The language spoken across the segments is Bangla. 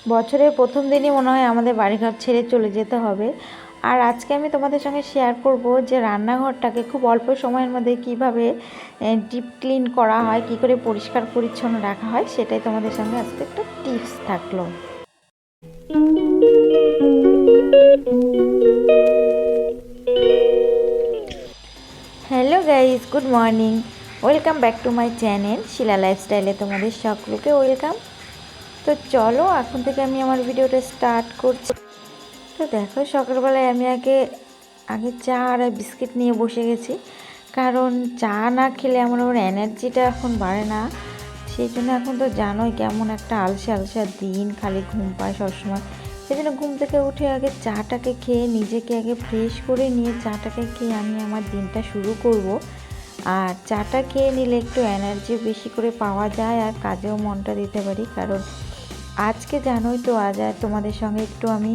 বছরের প্রথম দিনই মনে হয় আমাদের বাড়িঘর ছেড়ে চলে যেতে হবে। আর আজকে আমি তোমাদের সঙ্গে শেয়ার করব যে রান্নাঘরটাকে খুব অল্প সময়ের মধ্যে কিভাবে ডিপ ক্লিন করা হয়, কি করে পরিষ্কার পরিচ্ছন্ন রাখা হয়, সেটাই তোমাদের সঙ্গে আজকে একটা টিপস থাকলো। Hello guys, good morning, welcome back to my channel Shila লাইফস্টাইলে তোমাদের সকলকে ওয়েলকাম। তো চলো এখন থেকে আমি আমার ভিডিওটা স্টার্ট করছি। তো দেখো, সকালবেলায় আমি আগে চা আর বিস্কিট নিয়ে বসে গেছি, কারণ চা না খেলে আমার এনার্জিটা এখন বাড়ে না। সেই জন্য এখন তো জানোই কেমন একটা আলসা দিন, খালি ঘুম পায় সবসময়। সেই জন্য ঘুম থেকে উঠে আগে চাটাকে খেয়ে নিজেকে আগে ফ্রেশ করে নিয়ে চাটাকে খেয়ে আমি আমার দিনটা শুরু করব। আর চাটা খেয়ে নিলে একটু এনার্জি বেশি করে পাওয়া যায় আর কাজেও মনটা দিতে পারি। কারণ আজকে জানোই তো, আজ আর তোমাদের সঙ্গে একটু আমি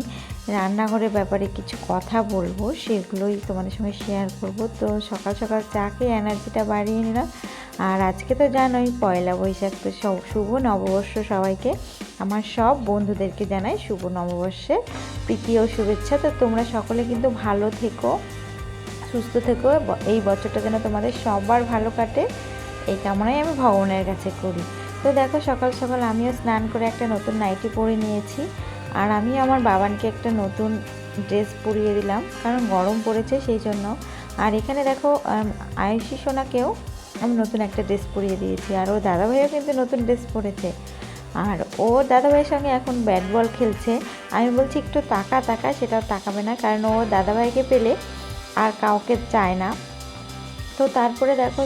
রান্নাঘরের ব্যাপারে কিছু কথা বলবো, সেগুলোই তোমাদের সঙ্গে শেয়ার করব। তো সকাল সকাল চা খেয়ে এনার্জিটা বাড়িয়ে নিলাম। আর আজকে তো জানোই পয়লা বৈশাখ, তো শুভ নববর্ষ। সবাইকে, আমার সব বন্ধুদেরকে জানাই শুভ নববর্ষের প্রীতি ও শুভেচ্ছা। তো তোমরা সকলে কিন্তু ভালো থেকো, সুস্থ থেকো, এই বছরটা যেন তোমাদের সবার ভালো কাটে, এই কামনাই আমি ভগবানের কাছে করি। তো দেখো, সকাল সকাল আমিও স্নান করে একটা নতুন নাইটি পরে নিয়েছি। আর আমি আমার বাবানকে একটা নতুন ড্রেস পরিয়ে দিলাম, কারণ গরম পড়েছে সেই জন্য। আর এখানে দেখো, আয়ুষী সোনাকেও আমি নতুন একটা ড্রেস পরিয়ে দিয়েছি। আর ও দাদাভাইও কিন্তু নতুন ড্রেস পরেছে। আর ও দাদাভাইয়ের সঙ্গে এখন ব্যাট বল খেলছে। আমি বলছি একটু তাকা, সেটাও তাকাবে না, কারণ ও দাদাভাইকে পেলে আর কাউকে চায় না। তো তারপরে দেখো,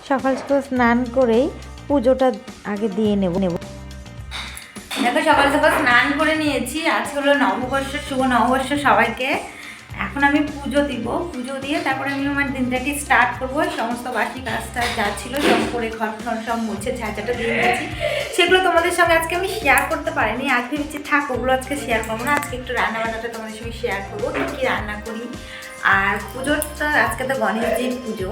সকাল সকাল স্নান করেই পুজোটা আগে দিয়ে নেব। দেখো, সকাল সকাল স্নান করে নিয়েছি। আজ হলো নববর্ষ, শুভ নববর্ষ সবাইকে। এখন আমি পুজো দিব, পুজো দিয়ে তারপরে আমি আমার দিনটাকে স্টার্ট করবো। সমস্ত বাকি কাজটা যা ছিল সব করে ঘর সব মুছে ঝাঁটাটা দিয়ে নিয়েছি। সেগুলো তোমাদের সঙ্গে আজকে আমি শেয়ার করতে পারিনি। আজ ভেবেছি থাক, ওগুলো আজকে শেয়ার করবো না। আজকে একটু রান্নাবান্নাটা তোমাদের সঙ্গে শেয়ার করবো, কী রান্না করি। আর পুজোটা আজকে তো গণেশজির পুজো,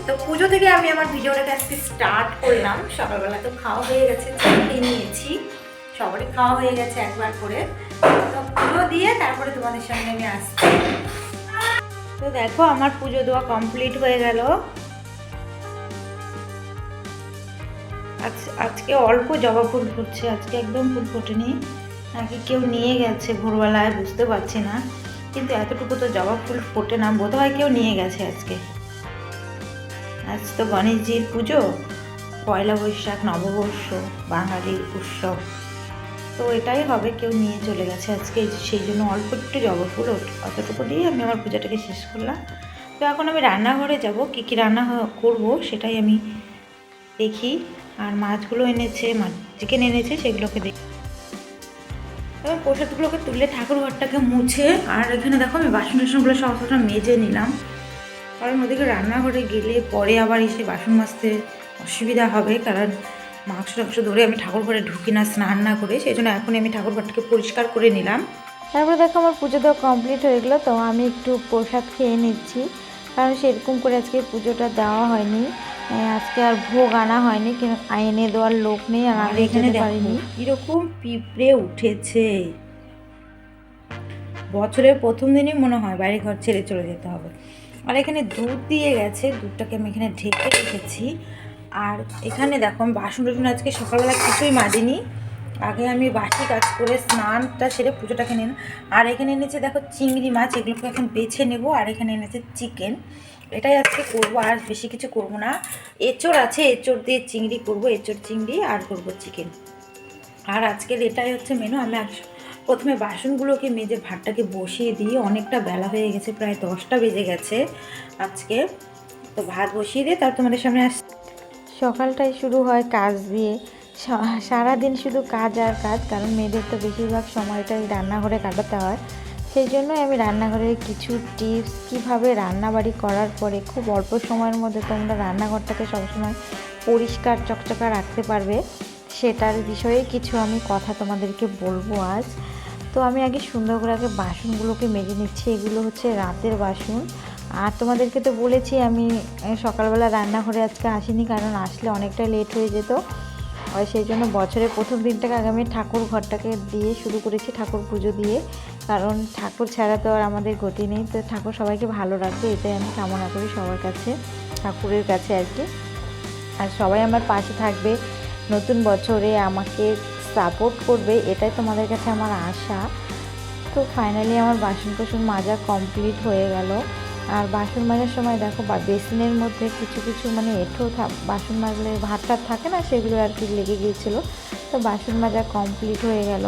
তো পুজো থেকে আমি আমার ভিডিওটাকে আজকে স্টার্ট করলাম। সকালবেলা তো খাওয়া হয়ে গেছে, খেয়ে নিয়েছি, সবারই খাওয়া হয়ে গেছে একবার করে। তো পুজো দিয়ে তারপরে তোমাদের সঙ্গে আমি আসছি। তো দেখো, আমার পুজো দেওয়া কমপ্লিট হয়ে গেল। আজকে অল্প জবা ফুল ফুটছে, আজকে একদম ফুল ফোটেনি, নাকি কেউ নিয়ে গেছে ভোরবেলায় বুঝতে পারছি না। কিন্তু এতটুকু তো জবা ফুল ফোটে না, বোধহয় কেউ নিয়ে গেছে আজকে। আজ তো গণেশজির পুজো, পয়লা বৈশাখ, নববর্ষ, বাঙালির উৎসব। তো এটাই হবে, কেউ নিয়ে চলে গেছে আজকে, সেই জন্য অল্প একটু জবা ফুল অতটুকু দিয়ে আমি আমার পূজাটাকে শেষ করলাম। তো এখন আমি রান্নাঘরে যাব, কী কী রান্না করব সেটাই আমি দেখি। আর মাছগুলো এনেছে, চিকেন এনেছে, সেগুলোকে দেখি। এবার প্রসাদগুলোকে তুলে ঠাকুর ঘরটাকে মুছে, আর এখানে দেখো আমি বাসন টাসনগুলো সব মেজে নিলাম, কারণ ওদিকে রান্নাঘরে গেলে পরে আবার এসে বাসন মাজতে অসুবিধা হবে। কারণ মাংস টাংস ধরে আমি ঠাকুর ঘরে ঢুকি না স্নান না করে, সেই জন্য এখনই আমি ঠাকুর ঘরটাকে পরিষ্কার করে নিলাম। তারপরে দেখো, আমার পুজো দেওয়া কমপ্লিট হয়ে গেলো। তো আমি একটু প্রসাদ খেয়ে নিচ্ছি, কারণ সেরকম করে আজকে পুজোটা দেওয়া হয়নি। আজকে আর ভোগ আনা হয়নি, কিন্তু এনে দেওয়ার লোক নেই, আর আমি এখানে পারিনি। এরকম পিঁপড়ে উঠেছে, বছরের প্রথম দিনই মনে হয় বাড়ি ঘর ছেড়ে চলে যেতে হবে। আর এখানে দুধ দিয়ে গেছে, দুধটাকে আমি এখানে ঢেকে রেখেছি। আর এখানে দেখো, আমি বাসন টাসন আজকে সকালবেলা কিছুই মাজিনি, আগে আমি বাসি কাজ করে স্নানটা সেরে পুজোটাকে নিন। আর এখানে এনেছে দেখো চিংড়ি মাছ, এগুলোকে এখন বেছে নেব। আর এখানে এনেছে চিকেন, এটাই আজকে করবো, আর বেশি কিছু করবো না। এঁচড় আছে, এঁচড় দিয়ে চিংড়ি করবো, এঁচড় চিংড়ি, আর করবো চিকেন। আর আজকের এটাই হচ্ছে মেনু। আমি প্রথমে বাসনগুলোকে মেজে ভাতটাকে বসিয়ে দিয়ে, অনেকটা বেলা হয়ে গেছে, প্রায় 10টা বেজে গেছে আজকে। তো ভাত বসিয়ে দিয়ে তার তোমাদের সামনে সকালটাই শুরু হয় কাজ দিয়ে, সারাদিন শুধু কাজ আর কাজ, কারণ মেয়েদের তো বেশিরভাগ সময়টাই রান্নাঘরে কাটাতে হয়। সেই জন্যই আমি রান্নাঘরের কিছু টিপস, কীভাবে রান্নাবাড়ি করার পরে খুব অল্প সময়ের মধ্যে তোমরা রান্নাঘরটাকে সবসময় পরিষ্কার চকচকা রাখতে পারবে, সেটার বিষয়ে কিছু আমি কথা তোমাদেরকে বলবো আজ। তো আমি আগে সুন্দর করে আগে বাসনগুলোকে মেজে নিচ্ছি, এগুলো হচ্ছে রাতের বাসন। আর তোমাদেরকে তো বলেছি আমি সকালবেলা রান্নাঘরে আজকে আসিনি, কারণ আসলে অনেকটা লেট হয়ে যেত। হয়, সেই জন্য বছরের প্রথম দিনটাকে আগে আমি ঠাকুর ঘরটাকে দিয়ে শুরু করেছি, ঠাকুর পুজো দিয়ে। কারণ ঠাকুর ছাড়া তো আর আমাদের গতি নেই, তো ঠাকুর সবাইকে ভালো রাখবে এটাই আমি কামনা করি সবার কাছে, ঠাকুরের কাছে আর কি। আর সবাই আমার পাশে থাকবে, নতুন বছরে আমাকে সাপোর্ট করবে, এটাই তোমাদের কাছে আমার আশা। তো ফাইনালি আমার বাসন কোসন মাজা কমপ্লিট হয়ে গেল। আর বাসন মাজার সময় দেখো বেসিনের মধ্যে কিছু কিছু মানে এঁঠো বাসন মাজলে ভাতটা থাকে না, সেগুলো আর কি লেগে গিয়েছিলো। তো বাসন মাজা কমপ্লিট হয়ে গেল।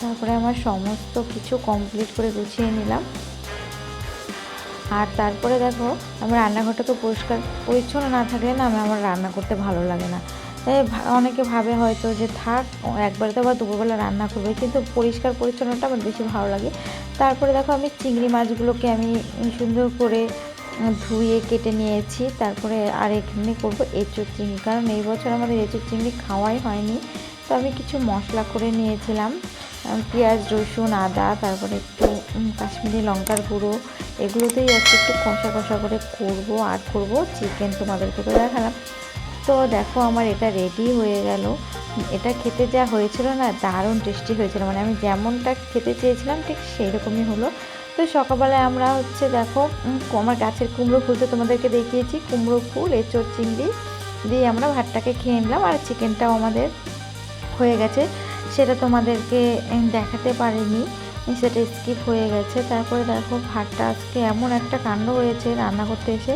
তারপরে আমার সমস্ত কিছু কমপ্লিট করে গুছিয়ে নিলাম। আর তারপরে দেখো আমার রান্নাঘরটাকে পরিষ্কার পরিচ্ছন্ন না থাকলে না আমার রান্না করতে ভালো লাগে না। অনেকে ভাবে হয়তো যে থাক একবারে তো আবার দুপুরবেলা রান্না করবে, কিন্তু পরিষ্কার পরিচ্ছন্নটা আমার বেশি ভালো লাগে। তারপরে দেখো আমি চিংড়ি মাছগুলোকে আমি সুন্দর করে ধুয়ে কেটে নিয়েছি। তারপরে আর এখানে করবো এঁচোড় চিংড়ি, কারণ এই বছর আমাদের এঁচোড় চিংড়ি খাওয়াই হয়নি। তো আমি কিছু মশলা করে নিয়েছিলাম, পেঁয়াজ রসুন আদা, তারপরে একটু কাশ্মীরি লঙ্কার গুঁড়ো, এগুলোতেই একটু কষা কষা করে করব। আর করব চিকেন, তোমাদেরকে তো দেখালাম। তো দেখো আমার এটা রেডি হয়ে গেল। এটা খেতে যা হয়েছিল না, দারুণ টেস্টি হয়েছিল, মানে আমি যেমনটা খেতে চেয়েছিলাম ঠিক সেই রকমই হলো। তো সকালবেলায় আমরা দেখো আমার গাছের কুমড়ো ফুল তো তোমাদেরকে দেখিয়েছি, কুমড়ো ফুল এঁচোড় চিংড়ি দিয়ে আমরা ভাতটাকে খেয়ে নিলাম। আর চিকেনটাও আমাদের হয়ে গেছে, সেটা তোমাদেরকে দেখাতে পারিনি, সেটা স্কিপ হয়ে গেছে। তারপরে দেখো ভাতটা আজকে এমন একটা কাণ্ড হয়েছে, রান্না করতে এসে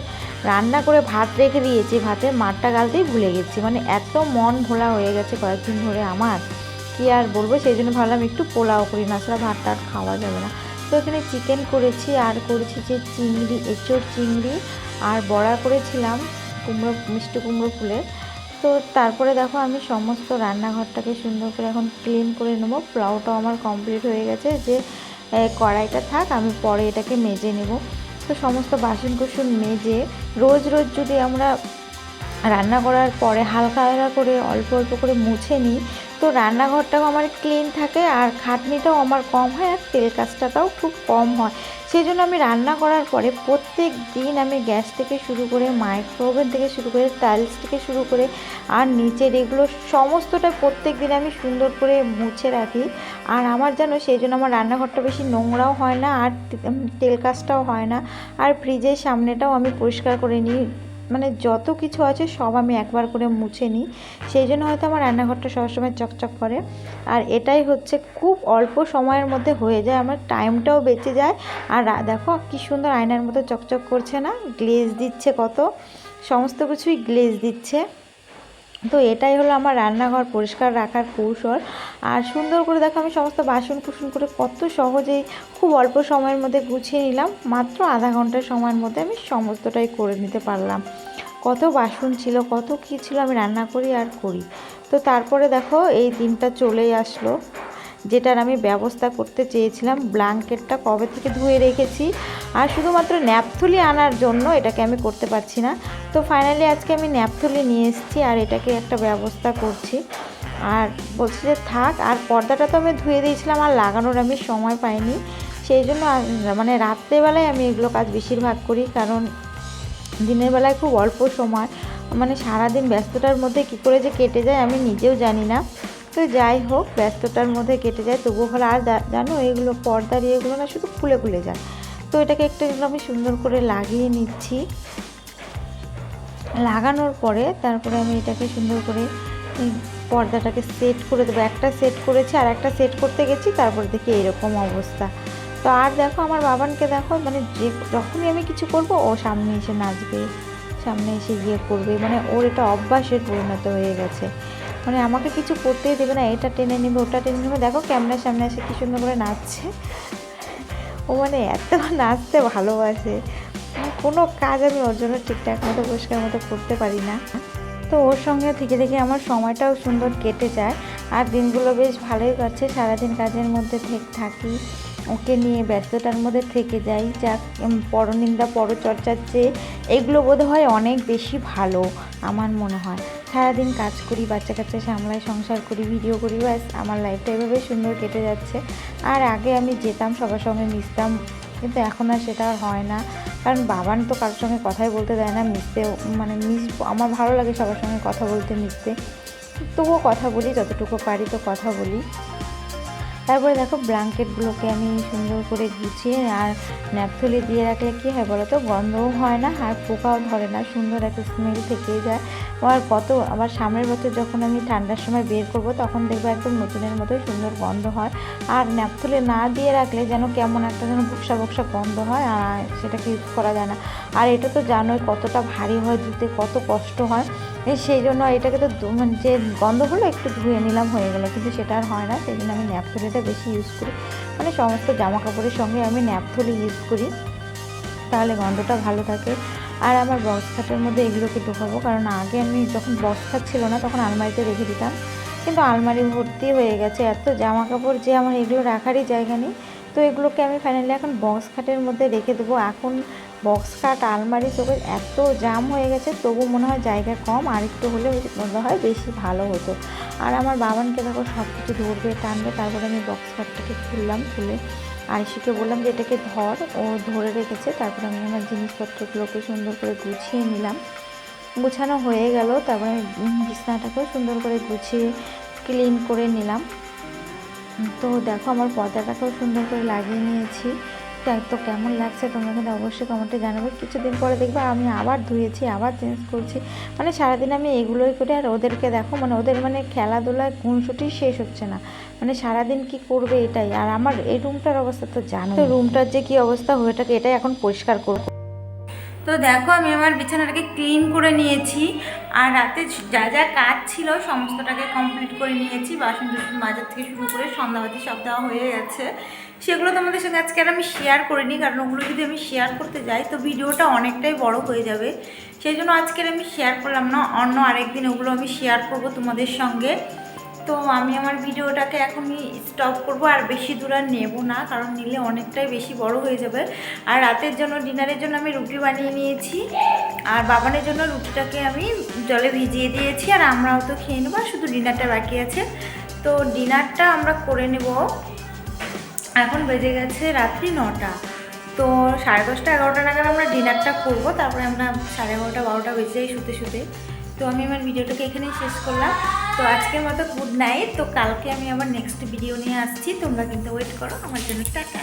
রান্না করে ভাত রেখে দিয়েছি, ভাতের মারটা গালতেই ভুলে গেছি, মানে এত মন ভোলা হয়ে গেছে কয়েকদিন ধরে আমার, কি আর বলবো। সেই জন্য ভাবলাম একটু পোলাও করি, না ছাড়া ভাতটা আর খাওয়া যাবে না। তো এখানে চিকেন করেছি, আর করেছি যে চিংড়ি এঁচোড় চিংড়ি, আর বড়া করেছিলাম কুমড়ো মিষ্টি কুমড়ো ফুলের। তো তারপরে দেখো আমি সমস্ত রান্নাঘরটাকে সুন্দর করে এখন ক্লিন করে নেবো। পোলাওটাও আমার কমপ্লিট হয়ে গেছে, যে কড়াইটা থাক আমি পরে এটাকে মেজে নেব। তো সমস্ত বাসন কুসন মেজে রোজ রোজ যদি আমরা রান্না করার পরে হালকা হালকা করে অল্প অল্প করে মুছে নিই, তো রান্নাঘরটাও আমার ক্লিন থাকে, আর খাটনিটাও আমার কম হয়, আর তেল কাজটাও খুব কম হয়। সেই জন্য আমি রান্না করার পরে প্রত্যেক দিন আমি গ্যাস থেকে শুরু করে মাইক্রোওভেন থেকে শুরু করে টাইলস থেকে শুরু করে আর নিচের এগুলো সমস্তটা প্রত্যেক দিন আমি সুন্দর করে মুছে রাখি। আর আমার যেন সেই জন্য আমার রান্নাঘরটা বেশি নোংরাও হয় না, আর তেল কাজটাও হয় না। আর ফ্রিজের সামনেটাও আমি পরিষ্কার করে নিই, মানে যত কিছু আছে সব আমি একবার করে মুছে নিই, সেই জন্য হয়তো আমার রান্নাঘরটা সবসময় চকচক করে। আর এটাই খুব অল্প সময়ের মধ্যে হয়ে যায়, আমার টাইমটাও বেঁচে যায়। আর দেখো কি সুন্দর আয়নার মতো চকচক করছে না, গ্লেজ দিচ্ছে, কত সমস্ত কিছুই গ্লেজ দিচ্ছে। তো এটাই হলো আমার রান্নাঘর পরিষ্কার রাখার কৌশল। আর সুন্দর করে দেখো আমি সমস্ত বাসন কুসন করে কত সহজেই খুব অল্প সময়ের মধ্যে গুছিয়ে নিলাম, মাত্র আধা ঘন্টার সময়ের মধ্যে আমি সমস্তটাই করে নিতে পারলাম। কত বাসন ছিল, কত কী ছিল, আমি রান্না করি আর করি। তো তারপরে দেখো এই দিনটা চলেই আসলো, যেটার আমি ব্যবস্থা করতে চেয়েছিলাম। ব্ল্যাঙ্কেটটা কবে থেকে ধুয়ে রেখেছি, আর শুধুমাত্র ন্যাপথুলি আনার জন্য এটাকে আমি করতে পারছি না। তো ফাইনালি আজকে আমি ন্যাপথুলি নিয়ে এসেছি, আর এটাকে একটা ব্যবস্থা করছি। আর বলছি যে থাক, আর পর্দাটা তো আমি ধুয়ে দিয়েছিলাম, আর লাগানোর আমি সময় পাইনি, সেই জন্য মানে রাত্রেবেলায় আমি এগুলো কাজ বেশিরভাগ করি, কারণ দিনের বেলায় খুব অল্প সময়, মানে সারাদিন ব্যস্ততার মধ্যে কী করে যে কেটে যায় আমি নিজেও জানি না। তো যাই হোক, ব্যস্ততার মধ্যে কেটে যায়, তবুও ভালো। আর জানো এগুলো পর্দার এগুলো না শুধু খুলে খুলে যায়, তো এটাকে একটু আমি সুন্দর করে লাগিয়ে নিচ্ছি। লাগানোর পরে তারপরে আমি এটাকে সুন্দর করে পর্দাটাকে সেট করে দেবো। একটা সেট করেছি, আর একটা সেট করতে গেছি, তারপরে দেখি এরকম অবস্থা। তো আর দেখো আমার বাবানকে দেখো, মানে যখনই আমি কিছু করব ও সামনে এসে নাচবে, সামনে এসে করবে, মানে ওর এটা অভ্যাসের পরিণত হয়ে গেছে, মানে আমাকে কিছু করতেই দেবে না, এটা টেনে নেবে ওটা টেনে নেবে। দেখো ক্যামেরার সামনে এসে কী সুন্দর করে নাচছে, ও মানে এত নাচতে ভালোবাসে, কোনো কাজ আমি ওর জন্য ঠিকঠাক মতো পরিষ্কার মতো করতে পারি না। তো ওর সঙ্গে থেকে থেকে আমার সময়টাও সুন্দর কেটে যায়, আর দিনগুলো বেশ ভালোই কাটছে। সারাদিন কাজের মধ্যে থাকি, ওকে নিয়ে ব্যস্ততার মধ্যে থেকে যাই। যা পরনিন্দা পরচর্চার চেয়ে এগুলো বোধ হয় অনেক বেশি ভালো আমার মনে হয়। সারাদিন কাজ করি, বাচ্চা কাচ্চা সামলাই, সংসার করি, ভিডিও করি, ব্যাস আমার লাইফটা এভাবে সুন্দর কেটে যাচ্ছে। আর আগে আমি যেতাম সবার সঙ্গে মিশতাম, কিন্তু এখন আর সেটা আর হয় না, কারণ বাবান তো কারোর সঙ্গে কথাই বলতে দেয় না, মিশতেও মানে আমার ভালো লাগে সবার সঙ্গে কথা বলতে মিশতে। তবুও কথা বলি, যতটুকু পারি তো কথা বলি। তারপরে দেখো ব্ল্যাঙ্কেটগুলোকে আমি সুন্দর করে গুছিয়ে আর ন্যাপথলি দিয়ে রাখলে কী হয় বলো তো, গন্ধও হয় না আর পোকাও ধরে না, সুন্দর একটা স্মেল থেকেই যায়। আবার সামনের বছর যখন আমি ঠান্ডার সময় বের করব তখন দেখবো একদম নতুনের মতোই সুন্দর গন্ধ হয়। আর ন্যাপথলি না দিয়ে রাখলে যেন কেমন একটা যেন বক্সা বক্সা গন্ধ হয়, আর সেটাকে ইউজ করা যায় না। আর এটা তো জানোই কতটা ভারী হয়, ধুতে কত কষ্ট হয়। সেই জন্য এটাকে তো মানে যে গন্ধ হলো একটু ধুয়ে নিলাম হয়ে গেলো, কিন্তু সেটা আর হয় না। সেই জন্য আমি ন্যাপথলিটা বেশি ইউজ করি, মানে সমস্ত জামা কাপড়ের সঙ্গে আমি ন্যাপথলি ইউজ করি, তাহলে গন্ধটা ভালো থাকে। আর আমার বক্স খাটের মধ্যে এগুলোকে ঢোকাবো, কারণ আগে আমি যখন বক্স খাট ছিল না তখন আলমারিতে রেখে দিতাম, কিন্তু আলমারি ভর্তি হয়ে গেছে এত জামা কাপড় যে আমার এগুলো রাখারই জায়গা নেই। তো এগুলোকে আমি ফাইনালি এখন বক্স খাটের মধ্যে রেখে দেবো। এখন বক্স খাট আলমারি চোখে এত জাম হয়ে গেছে, তবু মনে হয় জায়গা কম, আর একটু হলে মনে হয় বেশি ভালো হতো। আর আমার বাবানকে দেখো সব কিছু ধরবে টানবে। তারপরে আমি বক্স খাটটাকে খুলে আরিশিকে বললাম যে এটাকে ধর, ও ধরে রেখেছে। তারপরে আমি আমার জিনিসপত্রগুলোকে সুন্দর করে গুছিয়ে নিলাম, গুছানো হয়ে গেল। তারপরে আমি বিছানাটাকেও সুন্দর করে গুছিয়ে ক্লিন করে নিলাম। তো দেখো আমার পর্দাটাকেও সুন্দর করে লাগিয়ে নিয়েছি। তো কেমন লাগছে তোমরা কিন্তু অবশ্যই কমেন্টে জানাবে। কিছুদিন পরে দেখবে আমি আবার ধুয়েছি, আবার চেঞ্জ করছি, মানে সারাদিন আমি এগুলোই করি। আর ওদেরকে দেখো, মানে ওদের মানে খেলাধুলায় খুনসুটি শেষ হচ্ছে না, মানে সারাদিন কি করবে এটাই। আর আমার এই রুমটার অবস্থা তো জানো, তো রুমটার যে কি অবস্থা হয়ে থাকে, এটাই এখন পরিষ্কার করবো। তো দেখো আমি আমার বিছানাটাকে ক্লিন করে নিয়েছি, আর রাতে যা যা কাজ ছিল সমস্তটাকে কমপ্লিট করে নিয়েছি। বাসন টাসন মাজার থেকে শুরু করে সন্ধ্যাবাতি সব দেওয়া হয়ে গেছে। সেগুলো তোমাদের সঙ্গে আজকে আর আমি শেয়ার করিনি, কারণ ওগুলো যদি আমি শেয়ার করতে যাই তো ভিডিওটা অনেকটাই বড় হয়ে যাবে। সেই জন্য আজকের আমি শেয়ার করলাম না, অন্য আরেকদিন ওগুলো আমি শেয়ার করব তোমাদের সঙ্গে। তো আমি আমার ভিডিওটাকে এখনই স্টপ করব, আর বেশি দূর আর নেব না, কারণ নিলে অনেকটাই বেশি বড় হয়ে যাবে। আর রাতের জন্য ডিনারের জন্য আমি রুটি বানিয়ে নিয়েছি, আর বাবানের জন্য রুটিটাকে আমি জলে ভিজিয়ে দিয়েছি, আর আমরাও তো খেয়ে নেবো, শুধু ডিনারটা বাকি আছে। তো ডিনারটা আমরা করে নেব। এখন বেজে গেছে রাত্রি 9টা, তো 10:30 11টা নাগাদ আমরা ডিনারটা করব। তারপরে আমরা 11:30 12টা বেজে যাই শুতে। তো আমি আমার ভিডিওটাকে এখানেই শেষ করলাম। তো আজকের মতো গুড নাইট। তো কালকে আমি আবার নেক্সট ভিডিও নিয়ে আসছি, তোমরা কিন্তু ওয়েট করো আমার জন্য। টাটা।